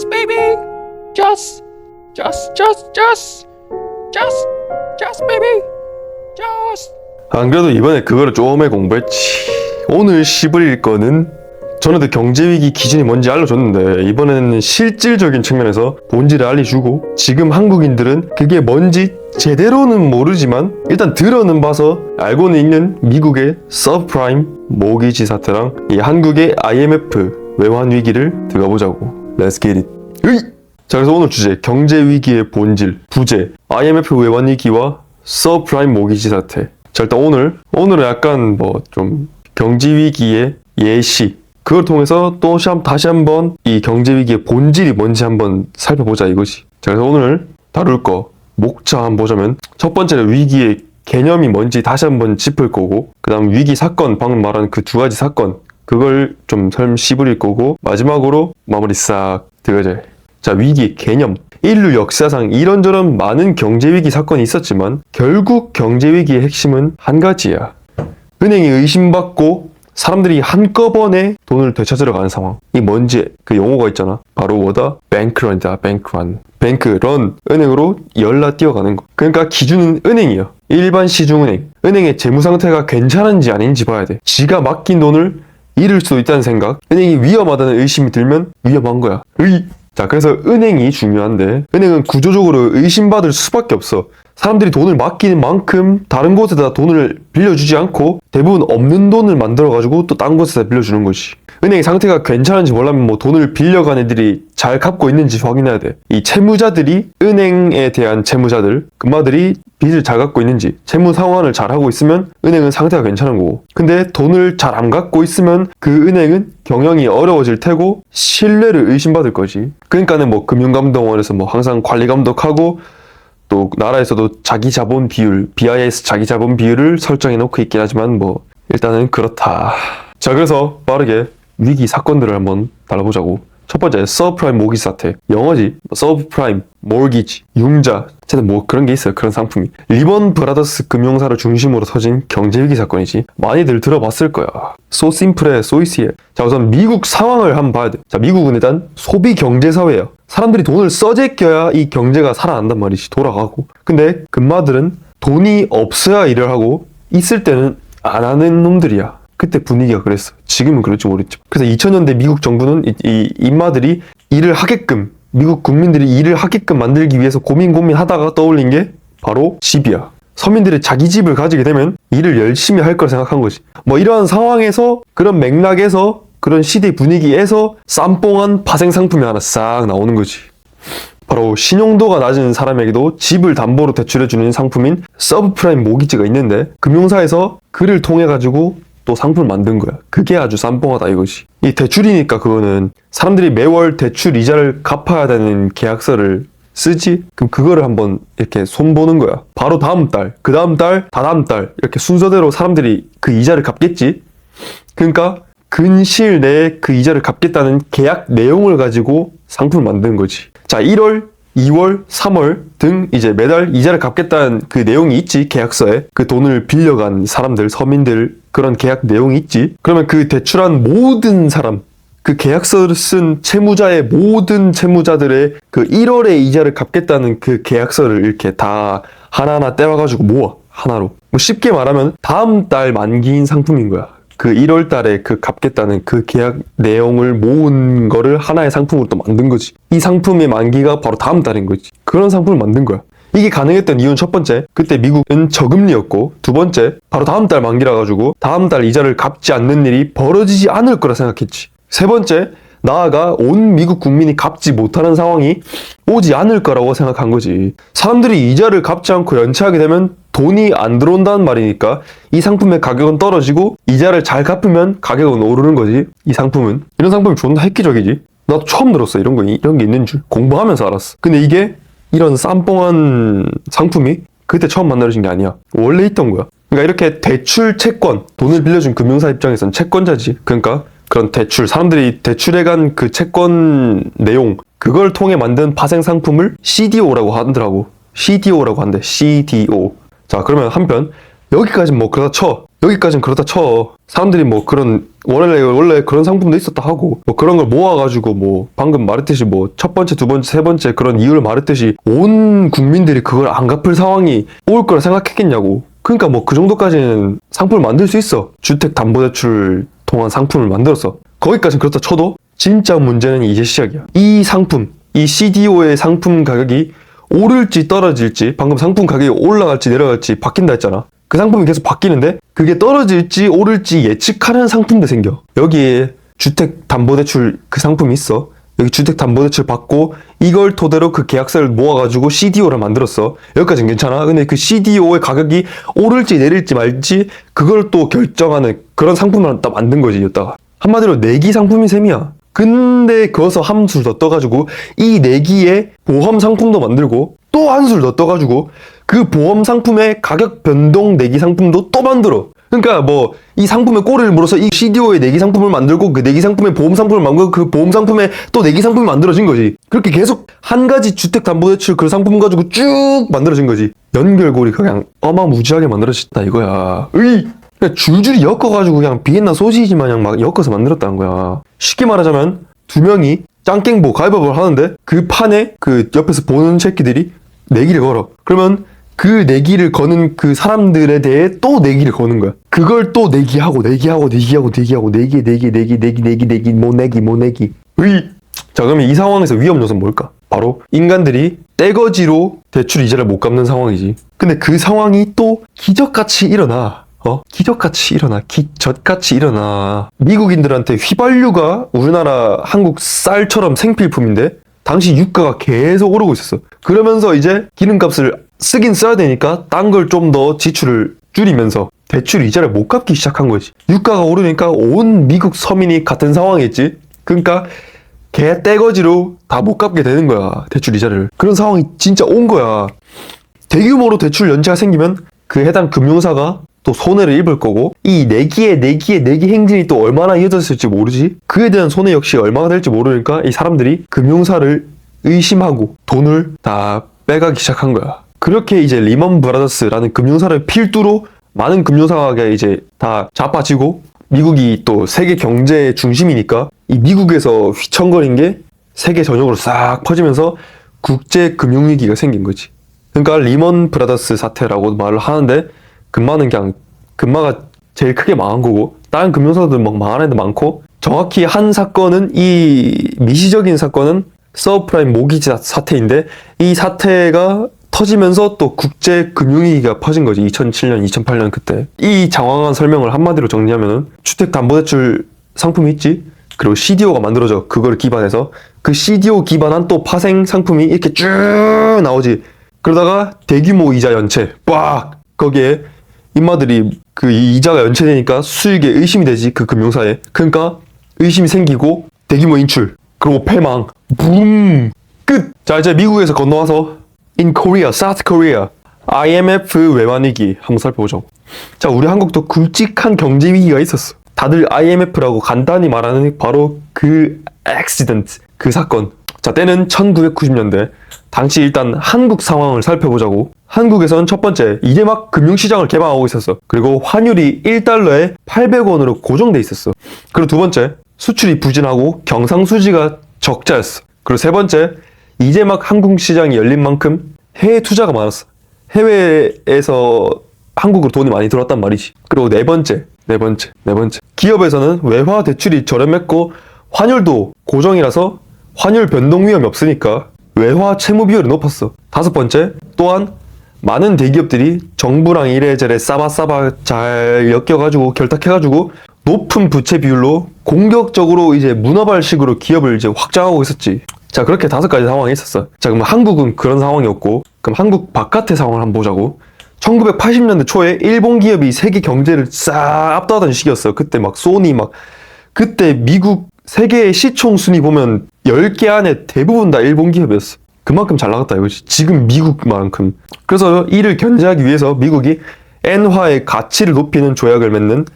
Just baby. Just baby. Just. 안 그래도 이번에 그거를 좀에 공부했지. 오늘 씹을 거는 전에도 경제위기 기준이 뭔지 알려줬는데 이번에는 실질적인 측면에서 본질을 알려주고 지금 한국인들은 그게 뭔지 제대로는 모르지만 일단 들어는 봐서 알고는 있는 미국의 서브프라임 모기지 사태랑 이 한국의 IMF 외환 위기를 들어가보자고. Let's get it. 으이! 자, 그래서 오늘 주제 경제위기의 본질, 부재, IMF 외환 위기와 서브프라임 모기지 사태. 자, 일단 오늘은 약간 뭐 좀 경제위기의 예시, 그걸 통해서 또 다시 한번 이 경제위기의 본질이 뭔지 한번 살펴보자 이거지. 자, 그래서 오늘 다룰 거 목차 한번 보자면 첫 번째는 위기의 개념이 뭔지 다시 한번 짚을 거고, 그 다음 위기 사건, 방금 말한 그 두 가지 사건 그걸 좀 씹을 거고, 마지막으로 마무리 싹 들어가자. 자, 위기 개념. 인류 역사상 이런저런 많은 경제위기 사건이 있었지만 결국 경제위기의 핵심은 한 가지야. 은행이 의심받고 사람들이 한꺼번에 돈을 되찾으러 가는 상황. 이 뭔지 그 용어가 있잖아. 바로 뭐다? 뱅크런이다. 뱅크런. 뱅크런. 은행으로 열라 뛰어가는 거. 그러니까 기준은 은행이야. 일반 시중은행. 은행의 재무 상태가 괜찮은지 아닌지 봐야 돼. 지가 맡긴 돈을 잃을 수도 있다는 생각. 은행이 위험하다는 의심이 들면 위험한 거야. 자, 그래서 은행이 중요한데 은행은 구조적으로 의심받을 수밖에 없어. 사람들이 돈을 맡기는 만큼 다른 곳에다 돈을 빌려주지 않고 대부분 없는 돈을 만들어가지고 또 딴 곳에다 빌려주는 거지. 은행의 상태가 괜찮은지 보려면 뭐 돈을 빌려간 애들이 잘 갚고 있는지 확인해야 돼. 이 채무자들이, 은행에 대한 채무자들, 그마들이 빚을 잘 갚고 있는지, 채무 상환을 잘 하고 있으면 은행은 상태가 괜찮은 거고, 근데 돈을 잘 안 갚고 있으면 그 은행은 경영이 어려워질 테고 신뢰를 의심받을 거지. 그러니까는 뭐 금융감독원에서 뭐 항상 관리 감독하고 또 나라에서도 자기 자본 비율, BIS 자기 자본 비율을 설정해 놓고 있긴 하지만 뭐 일단은 그렇다. 자, 그래서 빠르게 위기 사건들을 한번 다뤄보자고. 첫 번째, 서브프라임 모기지 사태. 영어지. 서브프라임, 모기지, 융자. 어쨌든 뭐 그런 게 있어요. 그런 상품이. 리먼 브라더스 금융사를 중심으로 터진 경제위기 사건이지. 많이들 들어봤을 거야. So simple해, so easy해. 자, 우선 미국 상황을 한번 봐야 돼. 자, 미국은 일단 소비 경제 사회예요. 사람들이 돈을 써제껴야 이 경제가 살아난단 말이지. 돌아가고. 근데 금마들은 돈이 없어야 일을 하고 있을 때는 안 하는 놈들이야. 그때 분위기가 그랬어. 지금은 그럴지 모르겠지. 그래서 2000년대 미국 정부는 이 인마들이 일을 하게끔, 미국 국민들이 일을 하게끔 만들기 위해서 고민하다가 떠올린 게 바로 집이야. 서민들이 자기 집을 가지게 되면 일을 열심히 할 걸 생각한 거지. 뭐 이러한 상황에서, 그런 맥락에서, 그런 시대 분위기에서 쌈뽕한 파생 상품이 하나 싹 나오는 거지. 바로 신용도가 낮은 사람에게도 집을 담보로 대출해주는 상품인 서브프라임 모기지가 있는데, 금융사에서 그를 통해 가지고 또 상품을 만든 거야. 그게 아주 쌈뽕하다 이거지. 이 대출이니까 그거는 사람들이 매월 대출 이자를 갚아야 되는 계약서를 쓰지? 그럼 그거를 한번 이렇게 손보는 거야. 바로 다음 달, 그 다음 달, 다다음 달 이렇게 순서대로 사람들이 그 이자를 갚겠지? 그러니까 근시일 내에 그 이자를 갚겠다는 계약 내용을 가지고 상품을 만드는 거지. 자, 1월, 2월, 3월 등 이제 매달 이자를 갚겠다는 그 내용이 있지. 계약서에 그 돈을 빌려간 사람들, 서민들 그런 계약 내용이 있지. 그러면 그 대출한 모든 사람, 그 계약서를 쓴 채무자의 모든 채무자들의 그 1월에 이자를 갚겠다는 그 계약서를 이렇게 다 하나하나 떼와가지고 모아. 하나로. 뭐 쉽게 말하면 다음 달 만기인 상품인 거야. 그 1월 달에 그 갚겠다는 그 계약 내용을 모은 거를 하나의 상품으로 또 만든 거지. 이 상품의 만기가 바로 다음 달인 거지. 그런 상품을 만든 거야. 이게 가능했던 이유는 첫 번째, 그때 미국은 저금리였고, 두 번째, 바로 다음 달 만기라 가지고 다음 달 이자를 갚지 않는 일이 벌어지지 않을 거라 생각했지. 세 번째, 나아가 온 미국 국민이 갚지 못하는 상황이 오지 않을 거라고 생각한 거지. 사람들이 이자를 갚지 않고 연체하게 되면 돈이 안 들어온다는 말이니까 이 상품의 가격은 떨어지고 이자를 잘 갚으면 가격은 오르는 거지. 이 상품은. 이런 상품이 존나 획기적이지. 나도 처음 들었어. 이런 게 있는 줄. 공부하면서 알았어. 근데 이게 이런 쌈뽕한 상품이 그때 처음 만들어진 게 아니야. 원래 있던 거야. 그러니까 이렇게 대출 채권, 돈을 빌려준 금융사 입장에서는 채권자지. 그러니까 그런 대출, 사람들이 대출해간 그 채권 내용, 그걸 통해 만든 파생 상품을 CDO라고 하더라고. CDO라고 한대. CDO. 자, 그러면 한편 여기까지 뭐 그러다 쳐. 여기까지는 그렇다 쳐. 사람들이 뭐 그런 원래 그런 상품도 있었다 하고 뭐 그런 걸 모아가지고 뭐 방금 말했듯이 뭐 첫 번째, 두 번째, 세 번째 그런 이유를 말했듯이 온 국민들이 그걸 안 갚을 상황이 올 거라 생각했겠냐고. 그러니까 뭐 그 정도까지는 상품을 만들 수 있어. 주택담보대출 통한 상품을 만들었어. 거기까지는 그렇다 쳐도 진짜 문제는 이제 시작이야. 이 상품, 이 CDO의 상품 가격이 오를지 떨어질지, 방금 상품 가격이 올라갈지 내려갈지 바뀐다 했잖아. 그 상품이 계속 바뀌는데 그게 떨어질지 오를지 예측하는 상품도 생겨. 여기에 주택담보대출 그 상품이 있어. 여기 주택담보대출 받고 이걸 토대로 그 계약서를 모아가지고 CDO를 만들었어. 여기까지는 괜찮아. 근데 그 CDO의 가격이 오를지 내릴지 말지 그걸 또 결정하는 그런 상품을 딱 만든 거지. 이따가 한마디로 내기 상품인 셈이야. 근데 거기서 함수를 더 떠가지고 이 내기에 보험 상품도 만들고 또 한수를 더 떠가지고 그 보험 상품의 가격 변동 내기 상품도 또 만들어. 그러니까 뭐 이 상품의 꼬리를 물어서 이 CDO의 내기 상품을 만들고 그 내기 상품의 보험 상품을 만들고 그 보험 상품의 또 내기 상품이 만들어진 거지. 그렇게 계속 한 가지 주택담보대출 그 상품 가지고 쭉 만들어진 거지. 연결고리 그냥 어마무지하게 만들어졌다 이거야. 그냥 줄줄이 엮어가지고 그냥 비엔나 소시지 마냥 막 엮어서 만들었다는 거야. 쉽게 말하자면 두 명이 짱깽보 가위바위보를 하는데 그 판에 그 옆에서 보는 새끼들이 내기를 걸어. 그러면 그 내기를 거는 그 사람들에 대해 또 내기를 거는 거야. 그걸 또 내기 못 내기. 자, 그러면 이 상황에서 위험 요소는 뭘까? 바로 인간들이 떼거지로 대출 이자를 못 갚는 상황이지. 근데 그 상황이 또 기적같이 일어나. 기적같이 일어나. 미국인들한테 휘발유가 우리나라 한국 쌀처럼 생필품인데 당시 유가가 계속 오르고 있었어. 그러면서 이제 기름값을 쓰긴 써야 되니까 딴 걸 좀 더 지출을 줄이면서 대출 이자를 못 갚기 시작한 거지. 유가가 오르니까 온 미국 서민이 같은 상황이었지. 그러니까 개 떼거지로 다 못 갚게 되는 거야. 대출 이자를. 그런 상황이 진짜 온 거야. 대규모로 대출 연체가 생기면 그 해당 금융사가 또 손해를 입을 거고 이 내기 행진이 또 얼마나 이어졌을지 모르지. 그에 대한 손해 역시 얼마나 될지 모르니까 이 사람들이 금융사를 의심하고 돈을 다 빼가기 시작한 거야. 그렇게 이제 리먼 브라더스라는 금융사를 필두로 많은 금융사가 이제 다 자빠지고 미국이 또 세계 경제의 중심이니까 이 미국에서 휘청거린 게 세계 전역으로 싹 퍼지면서 국제 금융위기가 생긴 거지. 그러니까 리먼 브라더스 사태라고 말을 하는데 금마는 그냥 금마가 제일 크게 망한 거고 다른 금융사들 막 망한 애들 많고 정확히 한 사건은 이 미시적인 사건은 서브프라임 모기지 사태인데 이 사태가 터지면서 또 국제 금융위기가 퍼진 거지. 2007년, 2008년 그때. 이 장황한 설명을 한마디로 정리하면은 주택담보대출 상품이 있지. 그리고 CDO가 만들어져. 그걸 기반해서 그 CDO 기반한 또 파생 상품이 이렇게 쭉 나오지. 그러다가 대규모 이자 연체. 빡! 거기에 인마들이 그 이자가 연체되니까 수익에 의심이 되지. 그 금융사에. 그러니까 의심이 생기고 대규모 인출. 그리고 패망. 붐! 끝! 자, 이제 미국에서 건너와서 In Korea, South Korea, IMF 외환위기 한번 살펴보죠. 자, 우리 한국도 굵직한 경제위기가 있었어. 다들 IMF라고 간단히 말하는 바로 그 accident, 그 사건. 자, 때는 1990년대. 당시 일단 한국 상황을 살펴보자고. 한국에선 첫 번째, 이제 막 금융시장을 개방하고 있었어. 그리고 환율이 1달러에 800원으로 고정돼 있었어. 그리고 두 번째, 수출이 부진하고 경상수지가 적자였어. 그리고 세 번째, 이제 막 한국 시장이 열린 만큼 해외 투자가 많았어. 해외에서 한국으로 돈이 많이 들어왔단 말이지. 그리고 네 번째. 기업에서는 외화 대출이 저렴했고 환율도 고정이라서 환율 변동 위험이 없으니까 외화 채무 비율이 높았어. 다섯 번째, 또한 많은 대기업들이 정부랑 이래저래 싸바싸바 잘 엮여가지고 결탁해가지고 높은 부채 비율로 공격적으로 이제 문어발식으로 기업을 이제 확장하고 있었지. 자, 그렇게 다섯 가지 상황이 있었어. 자, 그럼 한국은 그런 상황이었고, 그럼 한국 바깥의 상황을 한번 보자고. 1980년대 초에 일본 기업이 세계 경제를 싹 압도하던 시기였어. 그때 막 소니 그때 미국 세계 시총 순위 보면 10개 안에 대부분 다 일본 기업이었어. 그만큼 잘 나갔다 이거지. 지금 미국만큼. 그래서 이를 견제하기 위해서 미국이 엔화의 가치를 높이는 조약을 맺는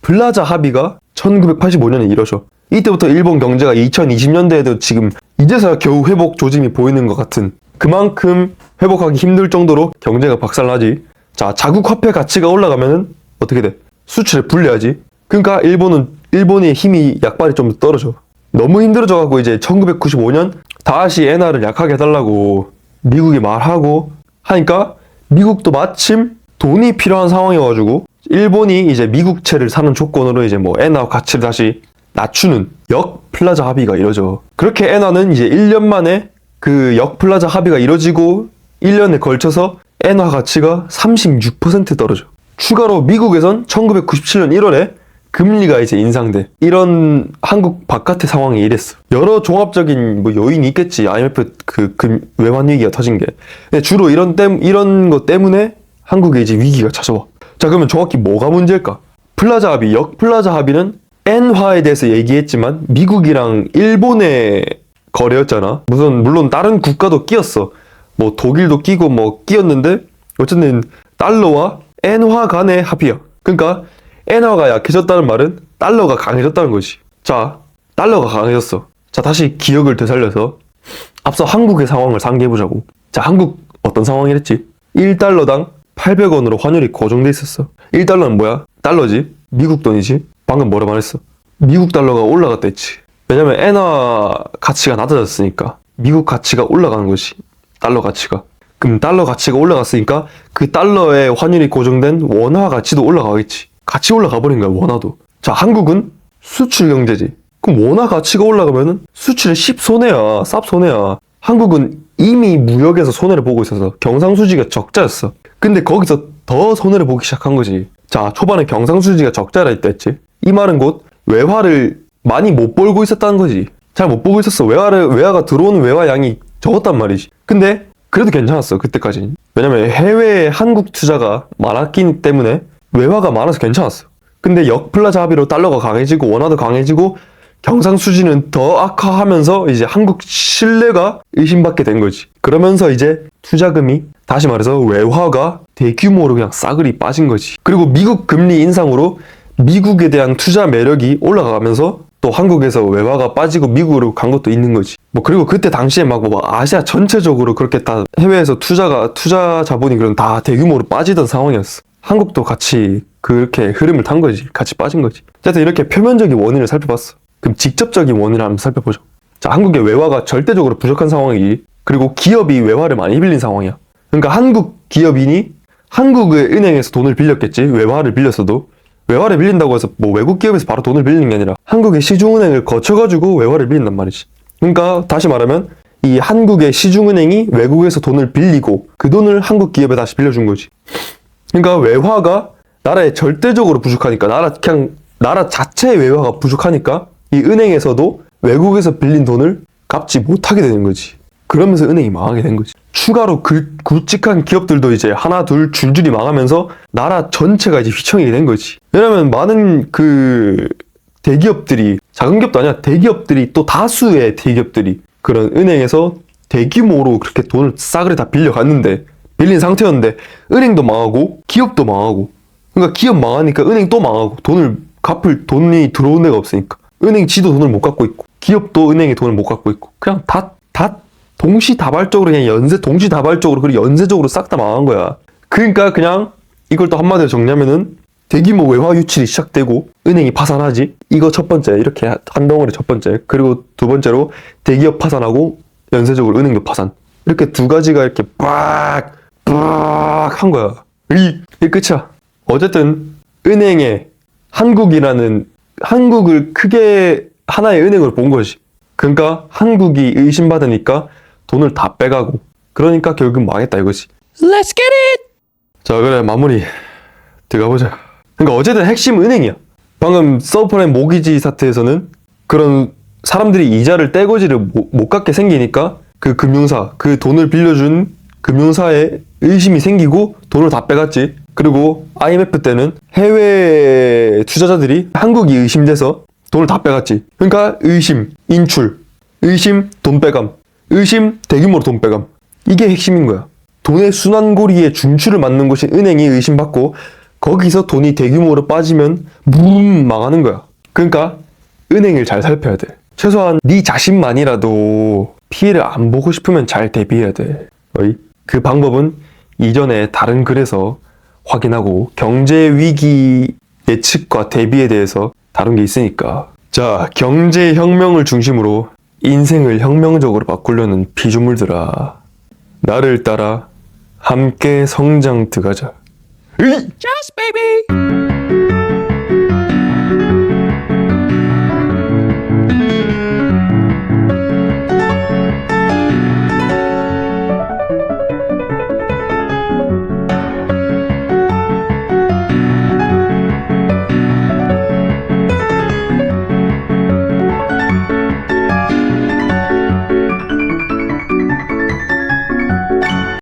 플라자 합의가 1985년에 이뤄져. 이때부터 일본 경제가 2020년대에도 지금 이제서야 겨우 회복 조짐이 보이는 것 같은, 그만큼 회복하기 힘들 정도로 경제가 박살나지. 자, 자국 화폐 가치가 올라가면은 어떻게 돼? 수출에 불리하지. 그러니까 일본의 힘이 약발이 좀 떨어져. 너무 힘들어져갖고 이제 1995년 다시 엔화를 약하게 해달라고 미국이 말하고 하니까 미국도 마침 돈이 필요한 상황이어가지고 일본이 이제 미국채를 사는 조건으로 이제 뭐 엔화 가치를 다시 낮추는 역플라자 합의가 이뤄져. 그렇게 엔화는 이제 1년 만에 그 역플라자 합의가 이뤄지고 1년에 걸쳐서 엔화 가치가 36% 떨어져. 추가로 미국에선 1997년 1월에 금리가 이제 인상돼. 이런 한국 바깥의 상황이 이랬어. 여러 종합적인 뭐 요인이 있겠지. IMF 외환 위기가 터진 게. 근데 주로 이런 것 때문에 한국에 이제 위기가 찾아와. 자, 그러면 정확히 뭐가 문제일까? 플라자 합의, 역플라자 합의는 엔화에 대해서 얘기했지만 미국이랑 일본의 거래였잖아. 물론 다른 국가도 끼었어. 뭐 독일도 끼고 뭐 끼었는데 어쨌든 달러와 엔화 간의 합의야. 그러니까 엔화가 약해졌다는 말은 달러가 강해졌다는 거지. 자, 달러가 강해졌어. 자, 다시 기억을 되살려서 앞서 한국의 상황을 상기해보자고. 자, 한국 어떤 상황이랬지? 1달러당 800원으로 환율이 고정돼 있었어. 1달러는 뭐야? 달러지. 미국 돈이지. 방금 뭐라 말했어? 미국 달러가 올라갔다 했지. 왜냐면 엔화 가치가 낮아졌으니까 미국 가치가 올라가는 거지. 달러 가치가. 그럼 달러 가치가 올라갔으니까 그 달러의 환율이 고정된 원화 가치도 올라가겠지. 같이 올라가 버린 거야, 원화도. 자, 한국은 수출 경제지. 그럼 원화 가치가 올라가면은 수출에 10손해야, 쌉손해야. 한국은 이미 무역에서 손해를 보고 있어서 경상수지가 적자였어. 근데 거기서 더 손해를 보기 시작한 거지. 자, 초반에 경상수지가 적자라 했다 했지. 이 말은 곧 외화를 많이 못 벌고 있었다는 거지. 잘 못 보고 있었어. 외화가 들어오는 외화 양이 적었단 말이지. 근데 그래도 괜찮았어, 그때까지. 왜냐면 해외에 한국 투자가 많았기 때문에 외화가 많아서 괜찮았어. 근데 역플라자 합의로 달러가 강해지고 원화도 강해지고 경상수지는 더 악화하면서 이제 한국 신뢰가 의심받게 된 거지. 그러면서 이제 투자금이, 다시 말해서 외화가 대규모로 그냥 싸그리 빠진 거지. 그리고 미국 금리 인상으로 미국에 대한 투자 매력이 올라가면서 또 한국에서 외화가 빠지고 미국으로 간 것도 있는 거지. 뭐 그리고 그때 당시에 막 뭐 아시아 전체적으로 그렇게 다 해외에서 투자 자본이 그런 다 대규모로 빠지던 상황이었어. 한국도 같이 그렇게 흐름을 탄 거지. 같이 빠진 거지. 어쨌든 이렇게 표면적인 원인을 살펴봤어. 그럼 직접적인 원인을 한번 살펴보죠. 자, 한국의 외화가 절대적으로 부족한 상황이지. 그리고 기업이 외화를 많이 빌린 상황이야. 그러니까 한국 기업인이 한국의 은행에서 돈을 빌렸겠지. 외화를 빌렸어도. 외화를 빌린다고 해서 뭐 외국 기업에서 바로 돈을 빌리는 게 아니라 한국의 시중은행을 거쳐가지고 외화를 빌린단 말이지. 그러니까 다시 말하면 이 한국의 시중은행이 외국에서 돈을 빌리고 그 돈을 한국 기업에 다시 빌려준 거지. 그러니까 외화가 나라에 절대적으로 부족하니까 나라 자체의 외화가 부족하니까 이 은행에서도 외국에서 빌린 돈을 갚지 못하게 되는 거지. 그러면서 은행이 망하게 된 거지. 추가로 굵직한 기업들도 이제 하나 둘 줄줄이 망하면서 나라 전체가 이제 휘청이게 된 거지. 왜냐면 많은 그 대기업들이, 작은 기업도 아니야, 대기업들이, 또 다수의 대기업들이 그런 은행에서 대규모로 그렇게 돈을 싸그리 다 빌려갔는데, 빌린 상태였는데 은행도 망하고 기업도 망하고, 그러니까 기업 망하니까 은행 또 망하고, 돈을 갚을 돈이 들어온 데가 없으니까 은행 지도 돈을 못 갚고 있고 기업도 은행에 돈을 못 갚고 있고, 그냥 다 동시다발적으로, 그냥 동시다발적으로, 그리고 연쇄적으로 싹 다 망한 거야. 그러니까 그냥 이걸 또 한마디로 정리하면은 대규모 외화 유출이 시작되고 은행이 파산하지. 이거 첫 번째, 이렇게 한 덩어리 첫 번째. 그리고 두 번째로 대기업 파산하고 연쇄적으로 은행도 파산. 이렇게 두 가지가 이렇게 빡 한 거야. 이게 끝이야. 어쨌든 은행에 한국을 크게 하나의 은행으로 본 거지. 그러니까 한국이 의심받으니까 돈을 다 빼가고, 그러니까 결국 망했다 이거지. Let's get it! 자, 그래, 마무리 들어가보자. 그러니까 어쨌든 핵심 은행이야. 방금 서브프라임 모기지 사태에서는 그런 사람들이 이자를 떼거지를 못 갚게 생기니까 그 금융사, 그 돈을 빌려준 금융사에 의심이 생기고 돈을 다 빼갔지. 그리고 IMF 때는 해외 투자자들이 한국이 의심돼서 돈을 다 빼갔지. 그러니까 의심, 인출, 의심, 돈 빼감, 의심, 대규모로 돈 빼감. 이게 핵심인 거야. 돈의 순환고리에 중추를 맞는 곳이 은행이 의심받고 거기서 돈이 대규모로 빠지면 망하는 거야. 그러니까 은행을 잘 살펴야 돼. 최소한 네 자신만이라도 피해를 안 보고 싶으면 잘 대비해야 돼. 그 방법은 이전에 다른 글에서 확인하고, 경제 위기 예측과 대비에 대해서 다룬 게 있으니까. 자, 경제혁명을 중심으로 인생을 혁명적으로 바꾸려는 피조물들아, 나를 따라 함께 성장 들어가자. 으이! Just baby.